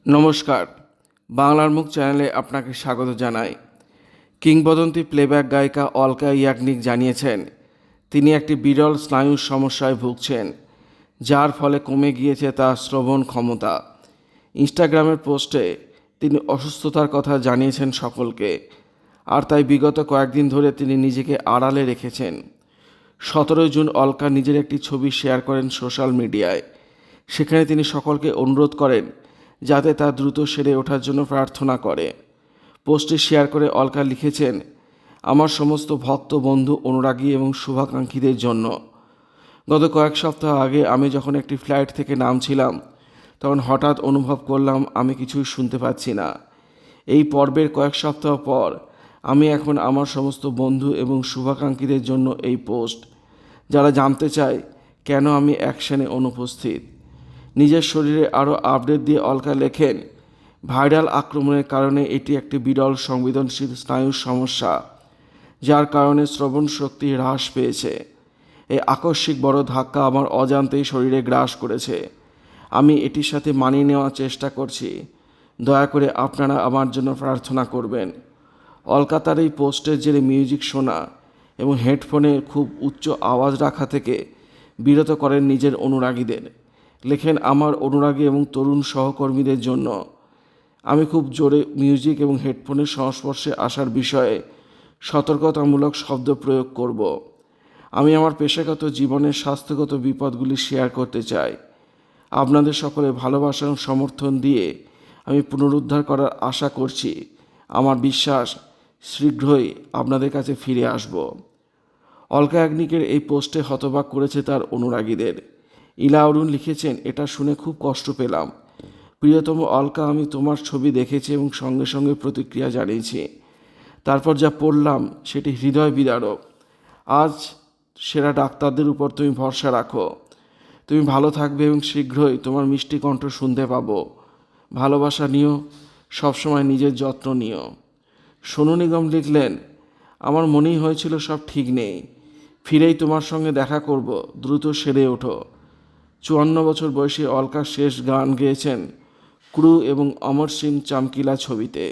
নমস্কার, বাংলার মুখ চ্যানেলে আপনাকে স্বাগত জানাই। কিংবদন্তি প্লেব্যাক গায়িকা অলকা ইয়াগনিক জানিয়েছেন তিনি একটি বিরল স্নায়ুর সমস্যায় ভুগছেন, যার ফলে কমে গিয়েছে তার শ্রবণ ক্ষমতা। ইনস্টাগ্রামের পোস্টে তিনি অসুস্থতার কথা জানিয়েছেন সকলকে, আর তাই বিগত কয়েকদিন ধরে তিনি নিজেকে আড়ালে রেখেছেন। 17 জুন অলকা নিজের একটি ছবি শেয়ার করেন সোশ্যাল মিডিয়ায়। সেখানে তিনি সকলকে অনুরোধ করেন যাতে তা দ্রুত সেরে ওঠার জন্য প্রার্থনা করে। পোস্টে শেয়ার করে অলকা লিখেছেন, আমার সমস্ত ভক্ত, বন্ধু, অনুরাগী এবং শুভাকাঙ্ক্ষীদের জন্য। গত কয়েক সপ্তাহ আগে আমি যখন একটি ফ্লাইট থেকে নামছিলাম, তখন হঠাৎ অনুভব করলাম আমি কিছুই শুনতে পাচ্ছি না। এই পর্বের কয়েক সপ্তাহ পর আমি এখন আমার সমস্ত বন্ধু এবং শুভাকাঙ্ক্ষীদের জন্য এই পোস্ট, যারা জানতে চায় কেন আমি অ্যাকশনে অনুপস্থিত। নিজের শরীরে আরও আপডেট দিয়ে অলকা লেখেন, ভাইরাল আক্রমণের কারণে এটি একটি বিরল সংবেদনশীল স্নায়ুর সমস্যা, যার কারণে শ্রবণ শক্তি হ্রাস পেয়েছে। এই আকস্মিক বড় ধাক্কা আমার অজান্তেই শরীরে গ্রাস করেছে। আমি এটির সাথে মানিয়ে নেওয়ার চেষ্টা করছি। দয়া করে আপনারা আমার জন্য প্রার্থনা করবেন। অলকা তার এই পোস্টের জেরে মিউজিক শোনা এবং হেডফোনে খুব উচ্চ আওয়াজ রাখা থেকে বিরত করেন নিজের অনুরাগীদের। লেখেন, আমার অনুরাগী এবং তরুণ সহকর্মীদের জন্য আমি খুব জোরে মিউজিক এবং হেডফোনের সংস্পর্শে আসার বিষয়ে সতর্কতামূলক শব্দ প্রয়োগ করব। আমি আমার পেশাগত জীবনের স্বাস্থ্যগত বিপদগুলি শেয়ার করতে চাই। আপনাদের সকলের ভালোবাসা এবং সমর্থন দিয়ে আমি পুনরুদ্ধার করার আশা করছি। আমার বিশ্বাস শীঘ্রই আপনাদের কাছে ফিরে আসব। অলকা ইয়াগনিকের এই পোস্টে হতবাক করেছে তার অনুরাগীদের। ইলা অরুণ লিখেছেন, এটা শুনে খুব কষ্ট পেলাম। প্রিয়তম অলকা, আমি তোমার ছবি দেখেছি এবং সঙ্গে সঙ্গে প্রতিক্রিয়া জানিয়েছি। তারপর যা পড়লাম সেটি হৃদয় বিদারক। আজ সেরা ডাক্তারদের উপর তুমি ভরসা রাখো। তুমি ভালো থাকবে এবং শীঘ্রই তোমার মিষ্টি কণ্ঠ শুনতে পাবো। ভালোবাসা নিও, সবসময় নিজের যত্ন নিও। সোনু নিগম লিখলেন, আমার মনেই হয়েছিল সব ঠিক নেই, ফিরেই তোমার সঙ্গে দেখা করব, দ্রুত সেরে ওঠো। 54 বছর বয়সী অলকা শেষ গান গেয়েছেন ক্রু এবং অমর সিং চামকিলা ছবিতে।